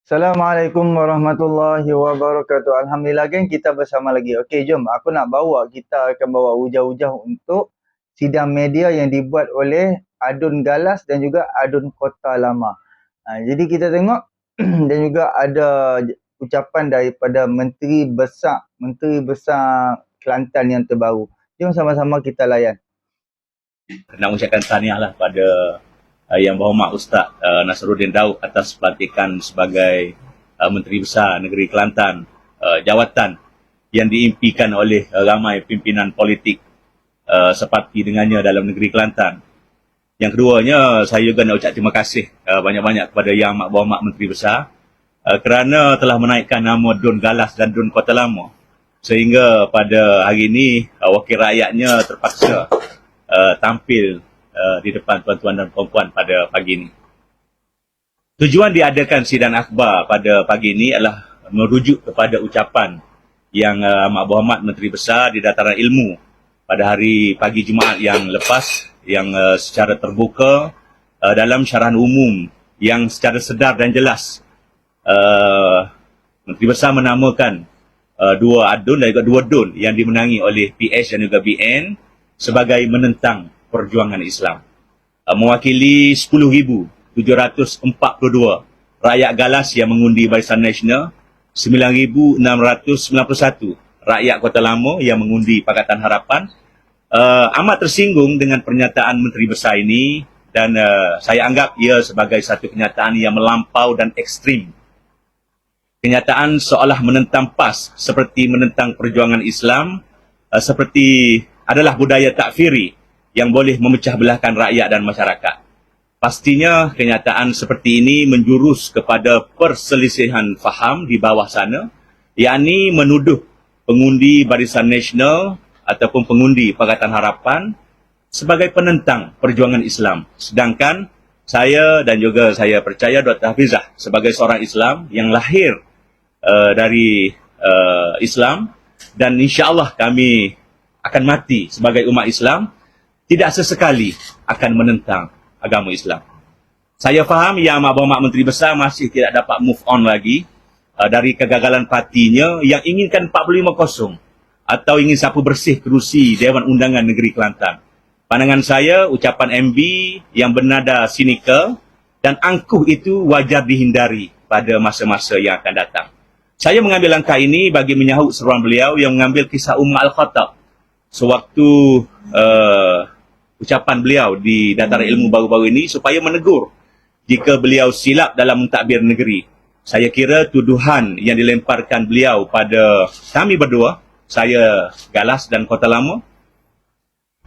Assalamualaikum warahmatullahi wabarakatuh. Alhamdulillah kan kita bersama lagi. Okey, jom. Kita akan bawa hujah-hujah untuk sidang media yang dibuat oleh Adun Galas dan juga Adun Kota Lama. Jadi kita tengok dan juga ada ucapan daripada Menteri Besar Kelantan yang terbaru. Jom sama-sama kita layan. Nak ucapkan tahniahlah pada Yang Berhormat Ustaz Nasruddin Daud atas pelantikan sebagai Menteri Besar Negeri Kelantan, jawatan yang diimpikan oleh ramai pimpinan politik seperti dengannya dalam negeri Kelantan. Yang keduanya, saya juga nak ucap terima kasih banyak-banyak kepada Yang Berhormat Menteri Besar kerana telah menaikkan nama Dun Galas dan Dun Kota Lama, sehingga pada hari ini wakil rakyatnya terpaksa tampil di depan tuan-tuan dan puan-puan pada pagi ini. Tujuan diadakan sidang akhbar pada pagi ini adalah merujuk kepada ucapan yang Amat Berhormat Menteri Besar di Dataran Ilmu pada hari pagi Jumaat yang lepas, yang secara terbuka dalam syarahan umum yang secara sedar dan jelas Menteri Besar menamakan dua adun dan juga dua dun yang dimenangi oleh PH dan juga BN sebagai menentang perjuangan Islam. Mewakili 10,742 rakyat Galas yang mengundi Barisan Nasional, 9,691 rakyat Kota Lama yang mengundi Pakatan Harapan, amat tersinggung dengan pernyataan Menteri Besar ini dan saya anggap ia sebagai satu kenyataan yang melampau dan ekstrim. Kenyataan seolah menentang PAS seperti menentang perjuangan Islam, seperti adalah budaya takfiri yang boleh memecah belahkan rakyat dan masyarakat. Pastinya kenyataan seperti ini menjurus kepada perselisihan faham di bawah sana, yakni menuduh pengundi Barisan Nasional ataupun pengundi Pakatan Harapan sebagai penentang perjuangan Islam. Sedangkan saya dan juga saya percaya Dr. Hafizah sebagai seorang Islam yang lahir dari Islam, dan insya-Allah kami akan mati sebagai umat Islam, tidak sesekali akan menentang agama Islam. Saya faham Yang Amat Berhormat Menteri Besar masih tidak dapat move on lagi dari kegagalan partinya yang inginkan 45-0 atau ingin sapu bersih kerusi Dewan Undangan Negeri Kelantan. Pandangan saya, ucapan MB yang bernada sinikal dan angkuh itu wajar dihindari pada masa-masa yang akan datang. Saya mengambil langkah ini bagi menyahut seruan beliau yang mengambil kisah Al-Khattab sewaktu ucapan beliau di Dataran Ilmu baru-baru ini supaya menegur jika beliau silap dalam mentadbir negeri. Saya kira tuduhan yang dilemparkan beliau pada kami berdua, saya Galas dan Kota Lama,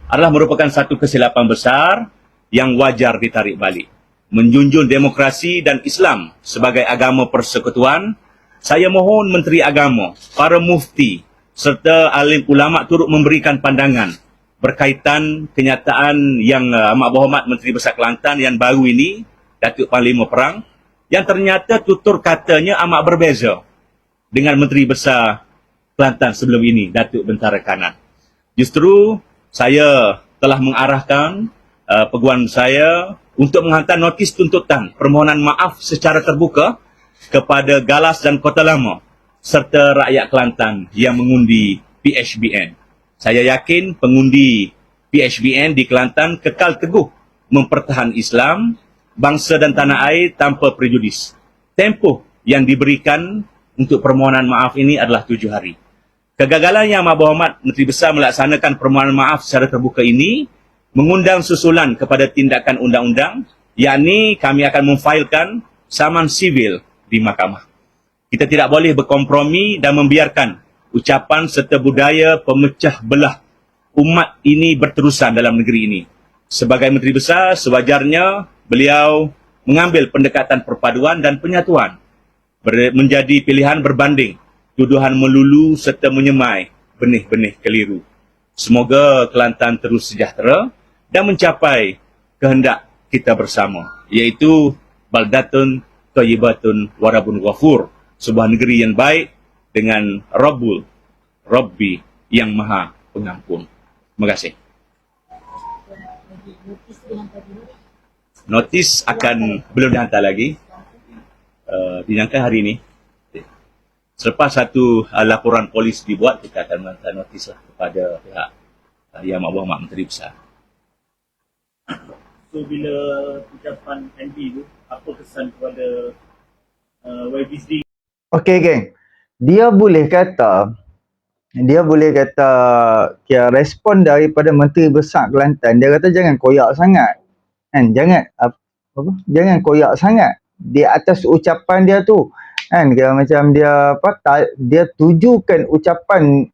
adalah merupakan satu kesilapan besar yang wajar ditarik balik. Menjunjung demokrasi dan Islam sebagai agama persekutuan, saya mohon Menteri Agama, para mufti serta alim ulama turut memberikan pandangan berkaitan kenyataan yang Amat Berhormat Menteri Besar Kelantan yang baru ini, Datuk Panglima Perang, yang ternyata tutur katanya amat berbeza dengan Menteri Besar Kelantan sebelum ini, Datuk Bentara Kanan. Justru saya telah mengarahkan peguam saya untuk menghantar notis tuntutan permohonan maaf secara terbuka kepada Galas dan Kota Lama serta rakyat Kelantan yang mengundi PHBN. Saya yakin pengundi PHBN di Kelantan kekal teguh mempertahankan Islam, bangsa dan tanah air tanpa prejudis. Tempoh yang diberikan untuk permohonan maaf ini adalah 7 hari. Kegagalan Yang Amat Berhormat Menteri Besar melaksanakan permohonan maaf secara terbuka ini mengundang susulan kepada tindakan undang-undang, yakni kami akan memfailkan saman sivil di mahkamah. Kita tidak boleh berkompromi dan membiarkan ucapan serta budaya pemecah belah umat ini berterusan dalam negeri ini. Sebagai Menteri Besar, sewajarnya beliau mengambil pendekatan perpaduan dan penyatuan menjadi pilihan berbanding tuduhan melulu serta menyemai benih-benih keliru. Semoga Kelantan terus sejahtera dan mencapai kehendak kita bersama, iaitu baldatun thayyibatun warabun ghafur, sebuah negeri yang baik dengan Rabbi yang Maha Pengampun. Terima kasih. Notis akan belum dihantar lagi. dinyangka hari ini. Selepas satu laporan polis dibuat, kita akan menghantar notis lah kepada pihak Yang Amat Berhormat Menteri Besar. So bila ucapan MB tu, apa kesan kepada YBSD? Okey geng. Dia boleh kata kira respon daripada Menteri Besar Kelantan, dia kata jangan koyak sangat. Kan? Jangan koyak sangat di atas ucapan dia tu. Kan? Kira macam dia dia tujukan ucapan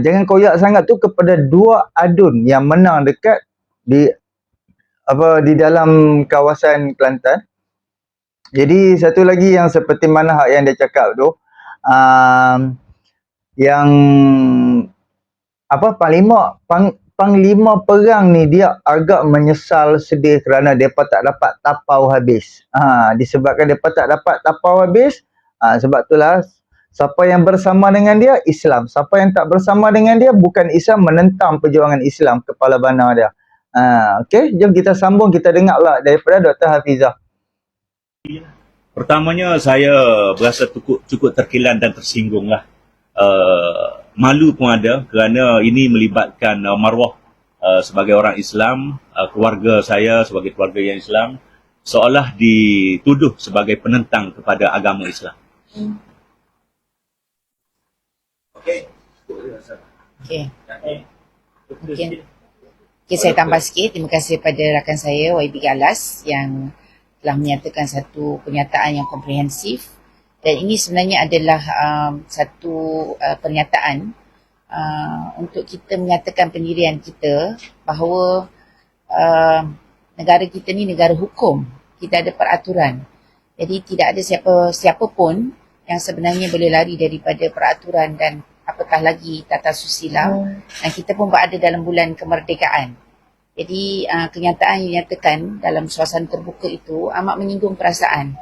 jangan koyak sangat tu kepada dua adun yang menang dekat di dalam kawasan Kelantan. Jadi satu lagi yang seperti mana hak yang dia cakap tu, yang Panglima perang ni dia agak menyesal, sedih kerana depa tak dapat tapau habis. Disebabkan depa tak dapat tapau habis, sebab itulah siapa yang bersama dengan dia Islam, siapa yang tak bersama dengan dia bukan Islam, menentang perjuangan Islam, kepala bana dia. Okey, jom kita sambung, kita dengar pula daripada Dr. Hafizah. Pertamanya saya berasa cukup terkilan dan tersinggung lah. Malu pun ada kerana ini melibatkan maruah sebagai orang Islam, keluarga saya sebagai keluarga yang Islam, seolah dituduh sebagai penentang kepada agama Islam. Okey. Okey, saya tambah sikit. Terima kasih kepada rakan saya YB Galas yang telah menyatakan satu pernyataan yang komprehensif, dan ini sebenarnya adalah satu pernyataan untuk kita menyatakan pendirian kita bahawa negara kita ni negara hukum, kita ada peraturan. Jadi tidak ada siapa pun yang sebenarnya boleh lari daripada peraturan dan apatah lagi tata susila. Dan kita pun berada dalam bulan kemerdekaan. Jadi kenyataan yang dinyatakan dalam suasana terbuka itu amat menyinggung perasaan.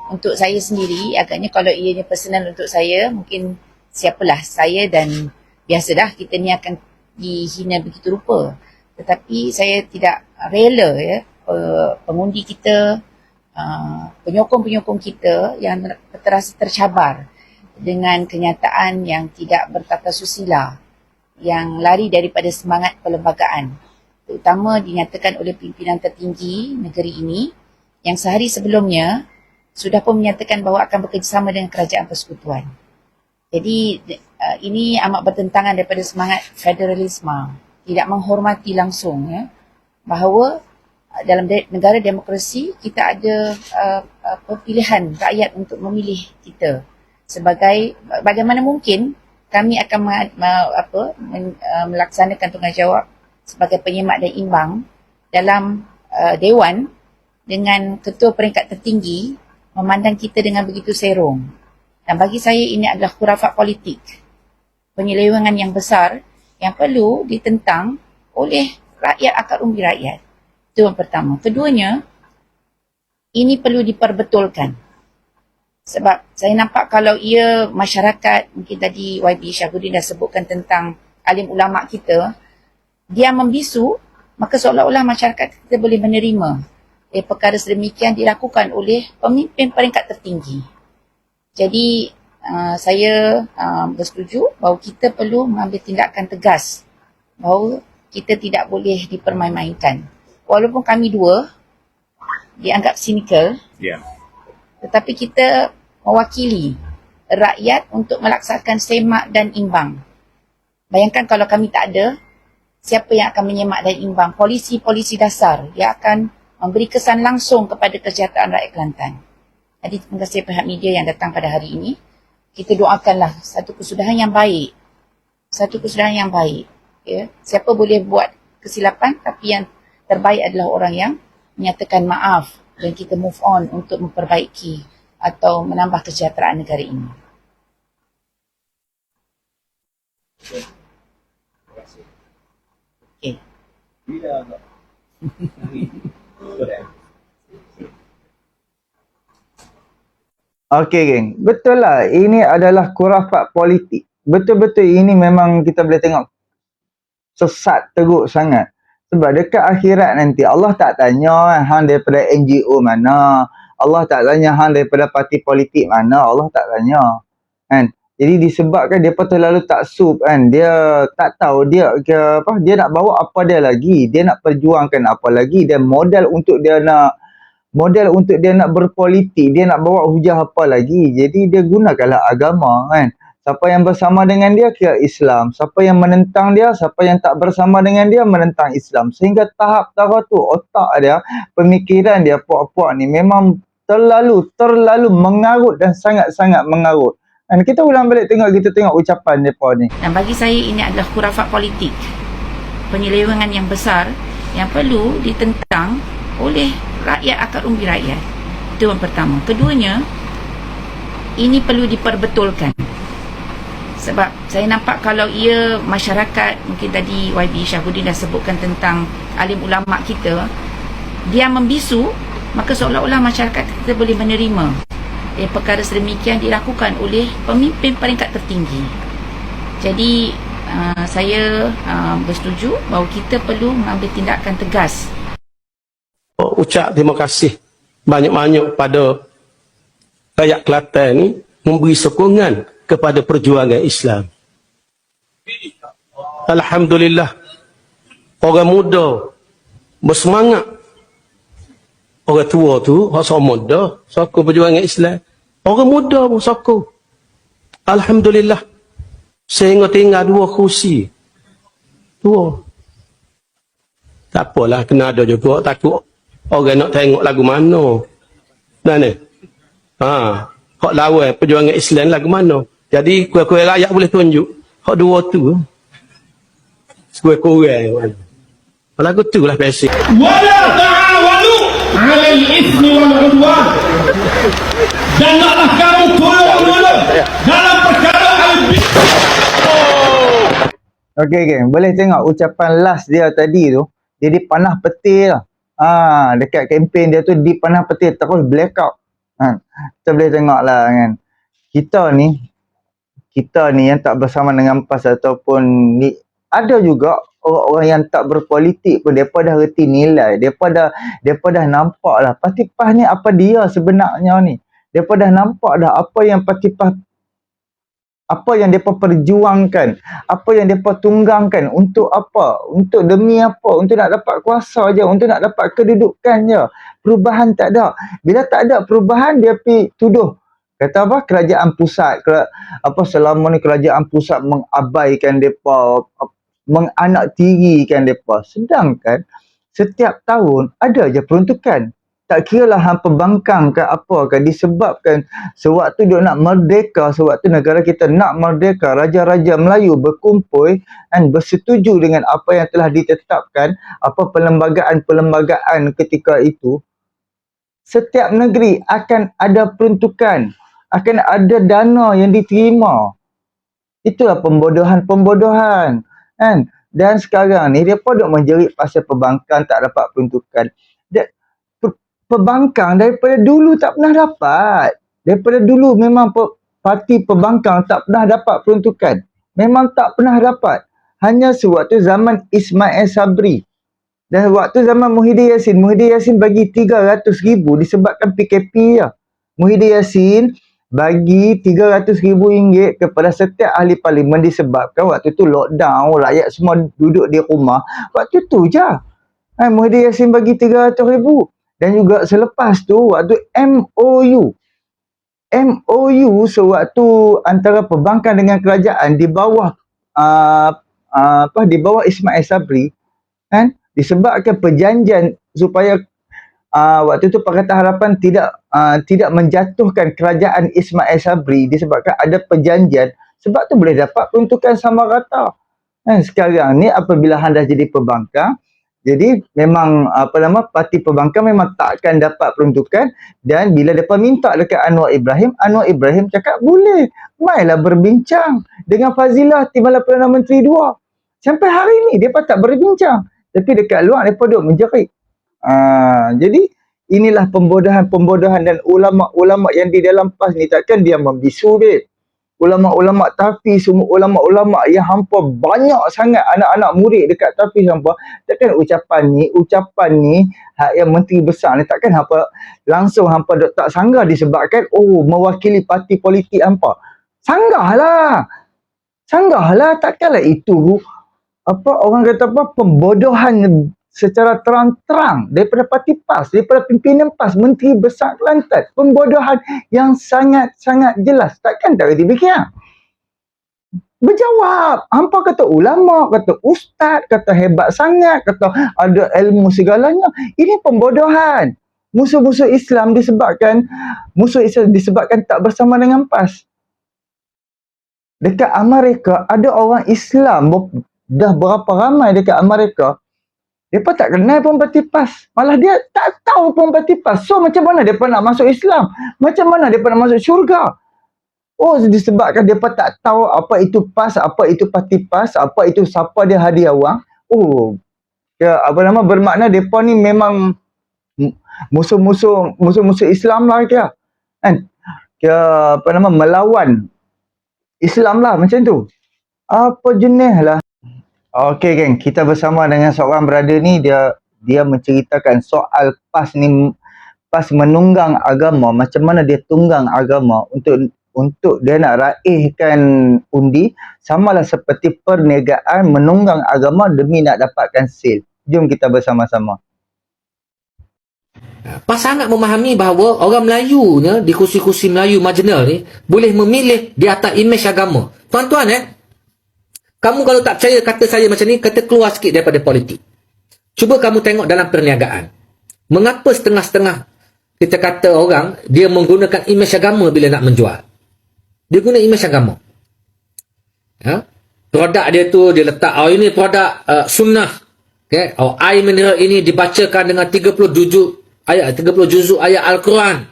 Untuk saya sendiri, agaknya kalau ianya personal untuk saya, mungkin siapalah saya dan biasa dah kita ni akan dihina begitu rupa. Tetapi saya tidak rela pengundi kita, penyokong-penyokong kita yang terasa tercabar dengan kenyataan yang tidak bertata susila, yang lari daripada semangat perlembagaan, terutama dinyatakan oleh pimpinan tertinggi negeri ini yang sehari sebelumnya sudah pun menyatakan bahawa akan bekerjasama dengan kerajaan persekutuan. Jadi ini amat bertentangan daripada semangat federalisme, tidak menghormati langsung bahawa dalam negara demokrasi kita ada pilihan rakyat untuk memilih kita. Sebagai bagaimana mungkin kami akan melaksanakan tanggungjawab sebagai penyemak dan imbang dalam Dewan dengan ketua peringkat tertinggi memandang kita dengan begitu serong. Dan bagi saya ini adalah khurafat politik, penyelewengan yang besar yang perlu ditentang oleh rakyat, akar umbi rakyat. Itu yang pertama. Keduanya, ini perlu diperbetulkan. Sebab saya nampak kalau ia masyarakat, mungkin tadi YB Syahrudin dah sebutkan tentang alim ulama kita, dia membisu, maka seolah-olah masyarakat kita boleh menerima perkara sedemikian dilakukan oleh pemimpin peringkat tertinggi. Jadi saya bersetuju bahawa kita perlu mengambil tindakan tegas, bahawa kita tidak boleh dipermain-mainkan. Walaupun kami dua dianggap sinikal, tetapi kita mewakili rakyat untuk melaksanakan semak dan imbang. Bayangkan kalau kami tak ada, siapa yang akan menyemak dan imbang? Polisi-polisi dasar yang akan memberi kesan langsung kepada kesejahteraan rakyat Kelantan. Jadi terima kasih pihak media yang datang pada hari ini. Kita doakanlah satu kesudahan yang baik. Ya. Siapa boleh buat kesilapan, tapi yang terbaik adalah orang yang menyatakan maaf dan kita move on untuk memperbaiki atau menambah kesejahteraan negara ini. Okay. Okey geng, betul lah, ini adalah khurafat politik. Betul-betul ini memang kita boleh tengok sesat teruk sangat. Sebab dekat akhirat nanti Allah tak tanya hang daripada NGO mana, Allah tak tanya hang daripada parti politik mana, Allah tak tanya. Kan? Jadi disebabkan dia terlalu taksub kan, dia tak tahu dia dia nak bawa apa dia lagi, dia nak perjuangkan apa lagi, dan modal untuk dia nak berpolitik, dia nak bawa hujah apa lagi. Jadi dia gunakanlah agama kan. Siapa yang bersama dengan dia kira Islam, siapa yang menentang dia, siapa yang tak bersama dengan dia menentang Islam. Sehingga tahap tu otak dia, pemikiran dia puak-puak ni memang terlalu mengarut dan sangat-sangat mengarut. Dan kita ulang balik kita tengok ucapan mereka ni. Dan bagi saya ini adalah khurafat politik, penyelewengan yang besar yang perlu ditentang oleh rakyat, akar umbi rakyat. Itu yang pertama. Keduanya, ini perlu diperbetulkan. Sebab saya nampak kalau ia masyarakat, mungkin tadi YB Syahuddin dah sebutkan tentang alim ulama kita, dia membisu, maka seolah-olah masyarakat kita boleh menerima perkara sedemikian dilakukan oleh pemimpin peringkat tertinggi. Jadi saya bersetuju bahawa kita perlu mengambil tindakan tegas. Ucap terima kasih banyak-banyak pada rakyat Kelantan ni memberi sokongan kepada perjuangan Islam. Alhamdulillah, orang muda bersemangat. Orang tua tu, orang sama dah sokong perjuangan Islam. Orang muda pun sokong. Alhamdulillah. Sehingga tinggal 2 kursi. 2. Tak apalah, kena ada juga. Takut orang nak tengok lagu mana. Mana? Hak lawan perjuangan Islam lagu mana. Jadi kuih-kuih rakyat boleh tunjuk. Hak 2 tu. Kuih-kuih. Lagu tu lah basic. Wala ta'awanu 'alal itsmi wal 'udwan. Dan taklah kamu tolong-menolong dalam perkara al-bid'ah. Okey, boleh tengok ucapan last dia tadi tu, dia dipanah petir lah. Dekat kempen dia tu dipanah petir, terus blackout. Kita boleh tengok lah kan. Kita ni yang tak bersama dengan PAS ataupun ni, ada juga orang-orang yang tak berpolitik pun mereka dah reti nilai, mereka dah nampak lah parti PAS ni apa dia sebenarnya ni. Mereka dah nampak dah apa yang parti PAS, apa yang mereka perjuangkan, apa yang mereka tunggangkan, untuk apa, untuk demi apa, untuk nak dapat kuasa je, untuk nak dapat kedudukan je. Perubahan tak ada. Bila tak ada perubahan, dia pergi tuduh, kata apa, kerajaan pusat, selama ni kerajaan pusat mengabaikan mereka, menganaktirikan mereka. Sedangkan setiap tahun ada je peruntukan. Tak kira lah hang pembangkang ke apa ke, disebabkan sewaktu dia nak merdeka, sewaktu negara kita nak merdeka, raja-raja Melayu berkumpul dan bersetuju dengan apa yang telah ditetapkan, apa perlembagaan-perlembagaan ketika itu. Setiap negeri akan ada peruntukan, akan ada dana yang diterima. Itulah pembodohan-pembodohan kan. Dan sekarang ni mereka duk menjerit pasal perbankan tak dapat peruntukan. Perbankan daripada dulu tak pernah dapat. Daripada dulu memang parti perbankan tak pernah dapat peruntukan. Memang tak pernah dapat. Hanya sewaktu zaman Ismail Sabri. Dan waktu zaman Muhyiddin Yassin bagi 300,000 disebabkan PKP ya. Muhyiddin Yassin bagi RM300,000 kepada setiap ahli parlimen disebabkan waktu tu lockdown, rakyat semua duduk di rumah. Waktu tu je. Muhyiddin Yassin bagi 300,000. Dan juga selepas tu waktu MOU sewaktu antara perbankan dengan kerajaan di bawah di bawah Ismail Sabri kan, disebabkan perjanjian supaya waktu tu Pakatan Harapan tidak menjatuhkan kerajaan Ismail Sabri, disebabkan ada perjanjian, sebab tu boleh dapat peruntukan sama rata. Sekarang ni apabila anda jadi perbankan, jadi memang parti perbankan memang takkan dapat peruntukan. Dan bila mereka minta dekat Anwar Ibrahim cakap boleh, mailah berbincang dengan Fazilah Timbalan Perdana Menteri 2. Sampai hari ni mereka tak berbincang, tapi dekat luar mereka duk menjerit. Jadi inilah pembodohan dan ulama-ulama yang di dalam PAS ni takkan dia membisu, babe. ulama-ulama Tafiz, semua ulama-ulama yang hampa banyak sangat anak-anak murid dekat Tafiz hampa. Takkan ucapan ni hak yang menteri besar ni takkan hampa langsung hampa dok tak sanggah disebabkan mewakili parti politik hampa. Sanggahlah. Takkanlah itu orang kata pembodohan secara terang-terang daripada parti PAS, daripada pimpinan PAS, Menteri Besar Kelantan. Pembodohan yang sangat-sangat jelas. Takkan tak kata demikian? Berjawab. Hampa kata ulama, kata ustaz, kata hebat sangat, kata ada ilmu segalanya. Ini pembodohan. Musuh-musuh Islam disebabkan tak bersama dengan PAS. Dekat Amerika ada orang Islam dah berapa ramai dekat Amerika. Mereka tak kenal pun parti PAS. Malah dia tak tahu pun parti PAS. So macam mana mereka nak masuk Islam? Macam mana mereka nak masuk syurga? Disebabkan mereka tak tahu apa itu PAS, apa itu parti PAS, apa itu siapa dia hadiah wang. Bermakna mereka ni memang musuh-musuh Islam lah kira. Kan? Melawan Islam lah macam tu. Apa jenis lah. Okey geng, kita bersama dengan seorang brother ni, dia menceritakan soal PAS ni, PAS menunggang agama, macam mana dia tunggang agama untuk dia nak raihkan undi, samalah seperti perniagaan menunggang agama demi nak dapatkan sale. Jom kita bersama-sama. PAS sangat memahami bahawa orang Melayu di kursi-kursi Melayu marginal ni boleh memilih di atas imej agama. Tuan-tuan kamu kalau tak percaya kata saya macam ni, kata keluar sikit daripada politik. Cuba kamu tengok dalam perniagaan. Mengapa setengah-setengah kita kata orang dia menggunakan imej agama bila nak menjual? Dia guna imej agama. Produk dia tu dia letak, ini produk sunnah. Okay? Air mineral ini dibacakan dengan 30 juzuk ayat Al-Quran.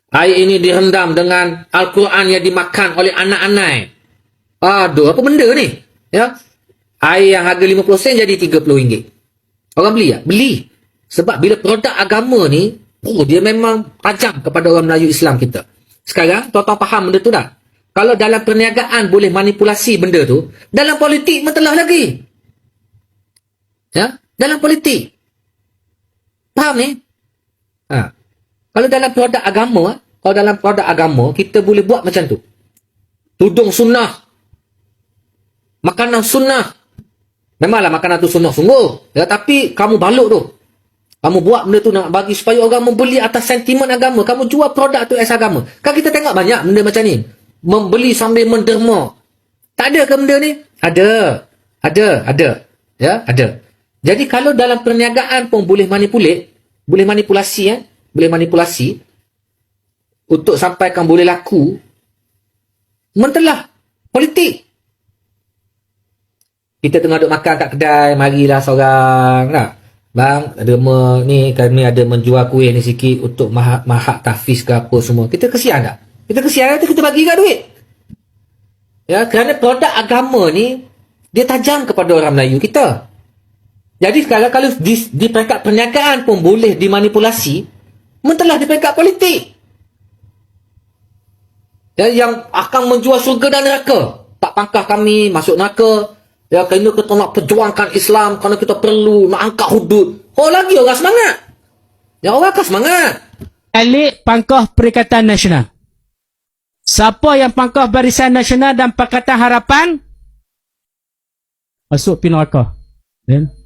Air ini direndam dengan Al-Quran yang dimakan oleh anak-anak. Aduh, apa benda ni? Air yang harga 50 sen jadi RM30. Orang beli tak? Beli. Sebab bila produk agama ni, dia memang tajam kepada orang Melayu Islam kita. Sekarang, tuan-tuan faham benda tu tak? Kalau dalam perniagaan boleh manipulasi benda tu, dalam politik mentelah lagi. Dalam politik. Faham ni? Kalau dalam produk agama, kita boleh buat macam tu. Tudung sunnah. Makanan sunnah. Memanglah makanan tu sunnah sungguh. Tapi kamu balut tu. Kamu buat benda tu nak bagi supaya orang membeli atas sentimen agama. Kamu jual produk tu as agama. Kan kita tengok banyak benda macam ni. Membeli sambil menderma. Tak ada ke benda ni? Ada. Ada. Jadi kalau dalam perniagaan pun boleh manipulasi untuk sampaikan boleh laku, mentelah politik. Kita tengah duduk makan kat kedai, marilah seorang tak? Bang, kami ada menjual kuih ni sikit untuk mahak tahfiz ke apa semua. Kita kesian tak? Kita bagi kat duit. Kerana produk agama ni dia tajam kepada orang Melayu kita. Jadi sekarang kalau di peringkat perniagaan pun boleh dimanipulasi, mentelah di peringkat politik. Yang akan menjual syurga dan neraka. Tak pangkah kami masuk neraka. Kerana kita nak perjuangkan Islam, kerana kita perlu nak angkat hudud. Lagi orang semangat. Orang akan semangat. Elit Pangkah Perikatan Nasional. Siapa yang Pangkah Barisan Nasional dan Pakatan Harapan, masuk pi neraka.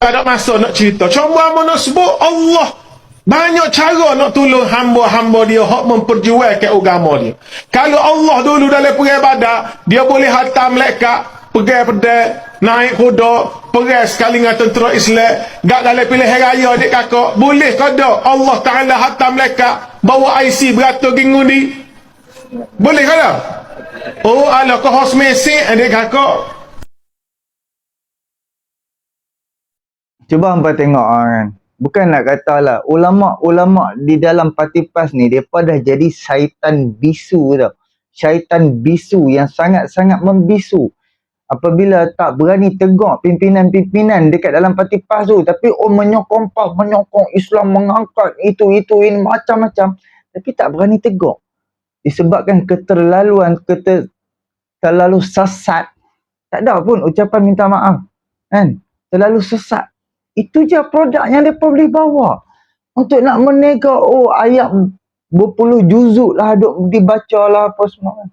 Tak ada masa nak cerita. Cuma nak sebut Allah. Banyak cara nak tolong hamba-hamba dia hak memperjuangkan agama dia. Kalau Allah dulu dalam peribadah, dia boleh hantar malaikat pergi pedai, naik kuda, pergi sekali dengan tentera Islam, gak dalam pilihan raya adik kakak, boleh ke tak Allah Ta'ala hantar malaikat bawa IC beratur gingudi? Boleh ke tak? Ala kau hos mesej adik kakak. Cuba hampa tengok kan. Bukan nak katalah ulama-ulama di dalam parti PAS ni depa dah jadi syaitan bisu tau. Syaitan bisu yang sangat-sangat membisu. Apabila tak berani tegur pimpinan-pimpinan dekat dalam parti PAS tu, tapi menyokong PAS, menyokong Islam, mengangkat itu ini macam-macam, tapi tak berani tegur. disebabkan keterlaluan, terlalu sesat. Tak ada pun ucapan minta maaf. Kan? Terlalu sesat. Itu je produk yang mereka boleh bawa. Untuk nak menega, ayat berpuluh juzuk lah, duk dibaca lah apa semua.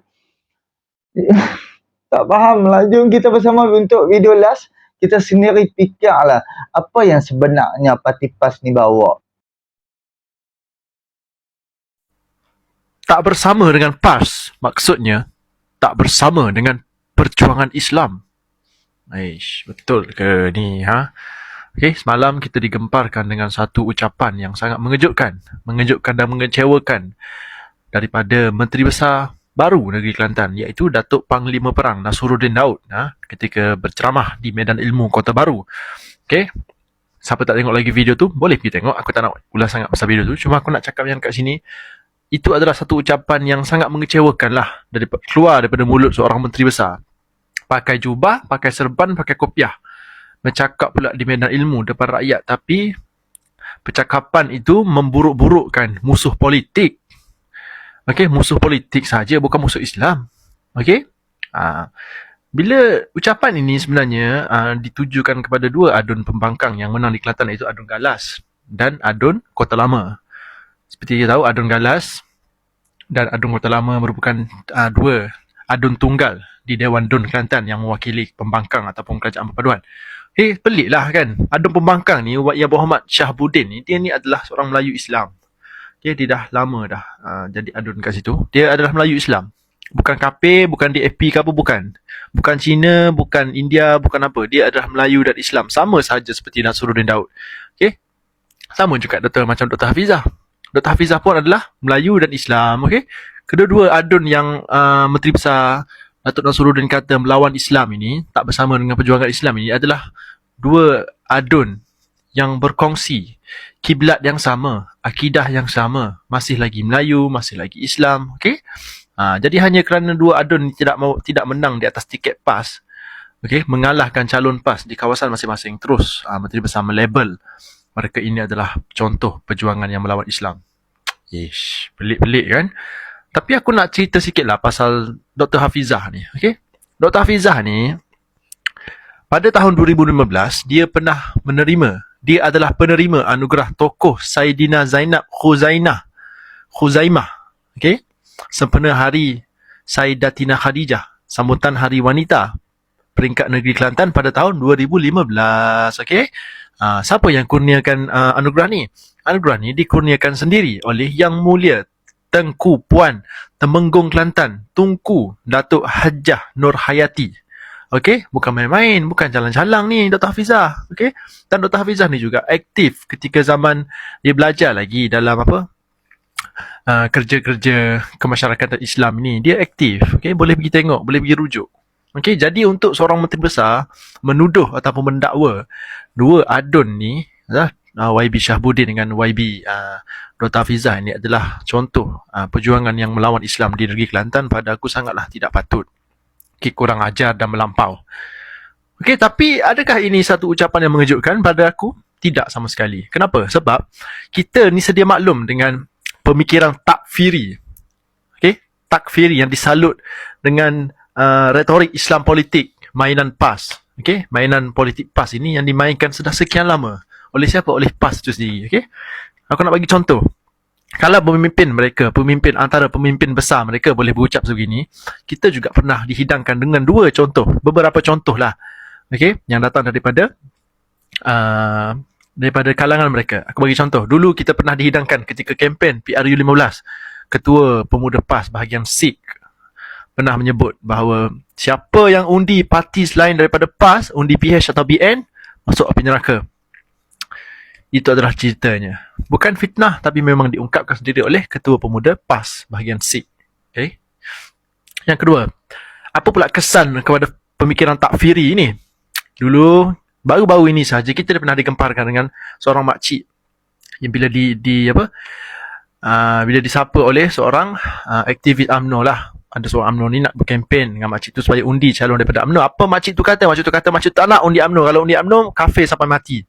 Tak faham lah. Jom kita bersama untuk video last. Kita sendiri fikirlah apa yang sebenarnya parti PAS ni bawa. Tak bersama dengan PAS, maksudnya tak bersama dengan perjuangan Islam. Aish, betul ke ni, ha? Okey, semalam kita digemparkan dengan satu ucapan yang sangat mengejutkan dan mengecewakan daripada Menteri Besar baru negeri Kelantan, iaitu Datuk Panglima Perang Nasruddin Daud, ketika berceramah di Medan Ilmu Kota Baru. Okey, siapa tak tengok lagi video tu, boleh pergi tengok. Aku tak nak ulas sangat pasal video tu, cuma aku nak cakap yang kat sini, itu adalah satu ucapan yang sangat mengecewakan lah, keluar daripada mulut seorang Menteri Besar. Pakai jubah, pakai serban, pakai kopiah, bercakap pula di Medan Ilmu depan rakyat, tapi percakapan itu memburuk-burukkan musuh politik. Okey, musuh politik saja, bukan musuh Islam. Okey? Bila ucapan ini sebenarnya ditujukan kepada dua adun pembangkang yang menang di Kelantan, iaitu Adun Galas dan Adun Kota Lama. Seperti kita tahu, Adun Galas dan Adun Kota Lama merupakan dua adun tunggal di Dewan Dun Kelantan yang mewakili pembangkang ataupun kerajaan perpaduan. Peliklah kan. Adun pembangkang ni, Yang Berhormat Syahbudin ni, dia ni adalah seorang Melayu Islam. Dia dah lama dah jadi adun kat situ. Dia adalah Melayu Islam. Bukan kafir, bukan DAP ke apa, bukan. Bukan Cina, bukan India, bukan apa. Dia adalah Melayu dan Islam. Sama sahaja seperti Nasruddin Daud. Okay? Sama juga macam Dr. Hafizah. Dr. Hafizah pun adalah Melayu dan Islam. Okay? Kedua-dua adun yang Menteri Besar Datuk Nasruddin kata melawan Islam ini, tak bersama dengan perjuangan Islam ini, adalah dua adun yang berkongsi kiblat yang sama, akidah yang sama, masih lagi Melayu, masih lagi Islam. Okey? Jadi hanya kerana dua adun tidak menang di atas tiket PAS, okey, mengalahkan calon PAS di kawasan masing-masing, terus Menteri Besar melabel mereka ini adalah contoh perjuangan yang melawan Islam. Ish, pelik-pelik kan? Tapi aku nak cerita sikit lah pasal Dr. Hafizah ni. Okay? Dr. Hafizah ni, pada tahun 2015, dia adalah penerima anugerah tokoh Saidina Zainab Khuzaimah. Okay? Sempena Hari Saidatina Khadijah, sambutan Hari Wanita peringkat negeri Kelantan pada tahun 2015. Okay? Siapa yang kurniakan anugerah ni? Anugerah ni dikurniakan sendiri oleh Yang Mulia Tengku Puan Temenggung Kelantan Tunku Datuk Hajjah Nur Hayati. Okey, bukan main-main, bukan calang-calang ni Dr. Hafizah. Okey, dan Dr. Hafizah ni juga aktif ketika zaman dia belajar lagi dalam kerja-kerja kemasyarakatan Islam ni. Dia aktif. Okey, boleh pergi tengok, boleh pergi rujuk. Okey, jadi untuk seorang Menteri Besar menuduh ataupun mendakwa dua adun ni, YB Syahbudin dengan YB Dr. Hafizah ini adalah contoh perjuangan yang melawan Islam di negeri Kelantan, pada aku sangatlah tidak patut. Okay, kurang ajar dan melampau. Okay, tapi adakah ini satu ucapan yang mengejutkan? Pada aku, tidak sama sekali. Kenapa? Sebab kita ni sedia maklum dengan pemikiran takfiri. Okay? Takfiri yang disalut dengan retorik Islam politik, mainan PAS. Okay? Mainan politik PAS ini yang dimainkan sudah sekian lama. Oleh siapa? Oleh PAS itu sendiri. Okay? Aku nak bagi contoh. Kalau antara pemimpin besar mereka boleh berucap sebegini, kita juga pernah dihidangkan dengan beberapa contoh lah. Okay? Yang datang daripada kalangan mereka. Aku bagi contoh. Dulu kita pernah dihidangkan ketika kempen PRU15. Ketua Pemuda PAS bahagian Sikh pernah menyebut bahawa siapa yang undi parti selain daripada PAS, undi PH atau BN, masuk api neraka. Itu adalah ceritanya. Bukan fitnah, tapi memang diungkapkan sendiri oleh Ketua Pemuda PAS bahagian Sikh. Okay? Yang kedua, apa pula kesan kepada pemikiran takfiri ini? Dulu, baru-baru ini sahaja kita pernah digemparkan dengan seorang makcik yang bila bila disapa oleh seorang aktivis UMNO lah. Ada seorang UMNO ni nak berkempen dengan makcik tu supaya undi calon daripada UMNO. Apa makcik tu kata? Makcik tu kata makcik tak nak undi UMNO. Kalau undi UMNO, kafir sampai mati.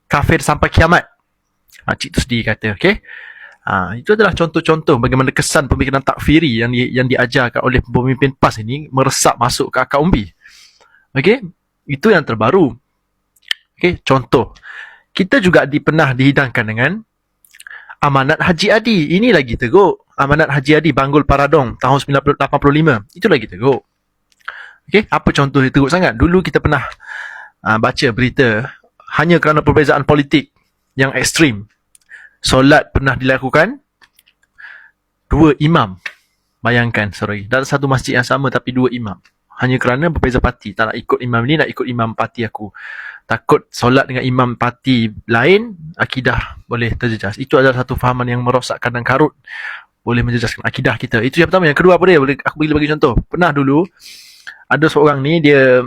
Kafir sampai kiamat. Makcik tu sendiri kata, okay? Itu adalah contoh-contoh bagaimana kesan pemikiran takfiri yang diajarkan oleh pemimpin PAS ini meresap masuk ke akal umbi. Okey, itu yang terbaru. Okey, contoh. Kita juga pernah dihidangkan dengan Amanat Haji Adi. Ini lagi teruk. Amanat Haji Adi Banggul Paradong tahun 1985. Itu lagi teruk. Okey, apa contoh yang teruk sangat? Dulu kita pernah baca berita hanya kerana perbezaan politik yang ekstrim. Solat pernah dilakukan 2 imam. Bayangkan, dalam satu masjid yang sama tapi 2 imam. Hanya kerana berbeza parti. Tak nak ikut imam ni, nak ikut imam parti aku. Takut solat dengan imam parti lain, akidah boleh terjejas. Itu adalah satu fahaman yang merosakkan dan karut. Boleh menjejaskan akidah kita. Itu yang pertama. Yang kedua apa dia? Aku bagi contoh. Pernah dulu, ada seorang ni, dia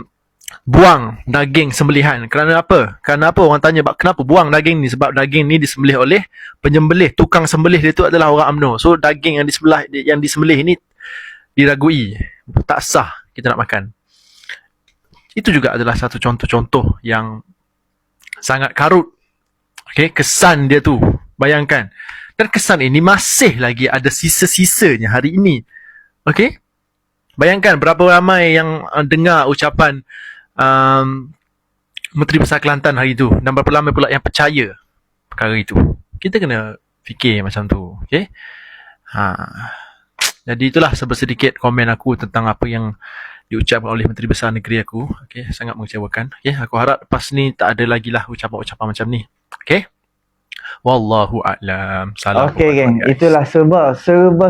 buang daging sembelihan. Kerana apa? Kerana apa orang tanya, kenapa buang daging ni? Sebab daging ni disembelih oleh penyembelih. Tukang sembelih dia tu adalah orang UMNO. So daging yang disembelih ni diragui. Tak sah kita nak makan. Itu juga adalah satu contoh-contoh yang sangat karut. Okay, kesan dia tu. Bayangkan. Dan kesan ini masih lagi ada sisa-sisanya hari ini. Okay? Bayangkan berapa ramai yang dengar ucapan Menteri Besar Kelantan hari itu, dan berapa ramai pula yang percaya perkara itu. Kita kena fikir macam tu. Okay? Jadi itulah sedikit komen aku tentang apa yang diucapkan oleh Menteri Besar Negeri aku. Okay? Sangat mengecewakan. Okay? Aku harap lepas ni tak ada lagi lah ucapan-ucapan macam ni. Okay? Wallahu a'lam. Salam. Okey geng, itulah serba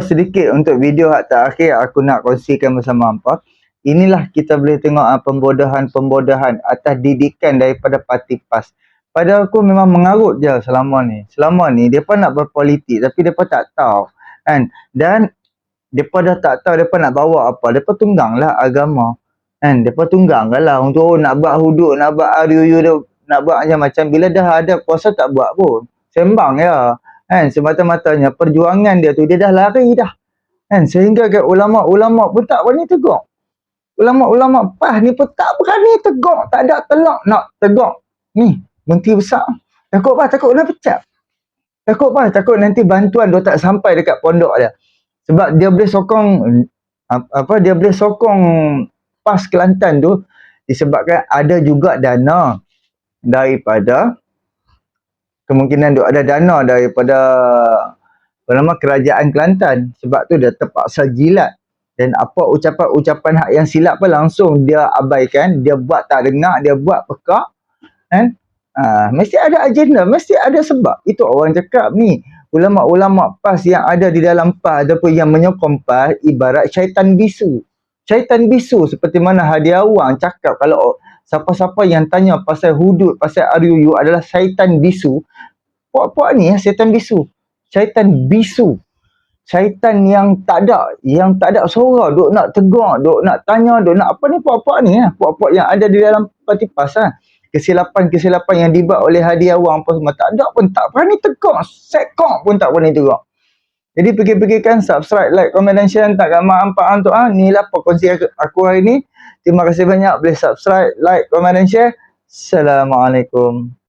sedikit untuk video hak terakhir aku nak kongsikan bersama hampa. Inilah kita boleh tengok pembodohan atas didikan daripada parti PAS. Pada aku memang mengarut je selama ni. Selama ni depa nak berpolitik tapi depa tak tahu kan. Dan depa dah tak tahu depa nak bawa apa. Depa tungganglah agama. Kan, depa tungganglah untuk nak buat hudud, nak buat RUU, nak buat macam-macam. Bila dah ada kuasa tak buat pun. Sembang ya. Kan, semata-matanya perjuangan dia tu dia dah lari dah. Kan, sehingga ke ulama-ulama pun tak berani tegur. Ulama-ulama PAS ni pun tak berani tegur. Tak ada telak nak tegur. Ni, Menteri Besar. Takut apa? Takut nak pecat. Takut apa? Takut nanti bantuan dia tak sampai dekat pondok dia. Sebab dia boleh sokong dia boleh sokong PAS Kelantan tu disebabkan ada juga dana daripada kemungkinan ada dana daripada kerajaan Kelantan. Sebab tu dia terpaksa jilat. Dan apa ucapan-ucapan hak yang silap pun langsung dia abaikan, dia buat tak dengar, dia buat pekak. Kan? Mesti ada agenda, mesti ada sebab. Itu orang cakap ni, ulama-ulama PAS yang ada di dalam PAS ataupun yang menyokong PAS ibarat syaitan bisu. Syaitan bisu seperti mana Hadi Awang cakap kalau siapa-siapa yang tanya pasal hudud, pasal RUU adalah syaitan bisu. Puak-puak ni syaitan bisu. Syaitan bisu. Syaitan yang tak ada suara, duk nak tegur, duk nak tanya, duk nak apa ni puak-puak ni puak-puak yang ada di dalam parti PAS kesilapan yang dibuat oleh Hadi Awang apa semua tak ada pun, tak berani tegur, sekok pun tak berani tegur. Jadi fikir-fikirkan, subscribe, like, komen dan share. Tak gambar hampa untuk inilah perkongsi aku hari ni. Terima kasih banyak, boleh subscribe, like, komen dan share. Assalamualaikum.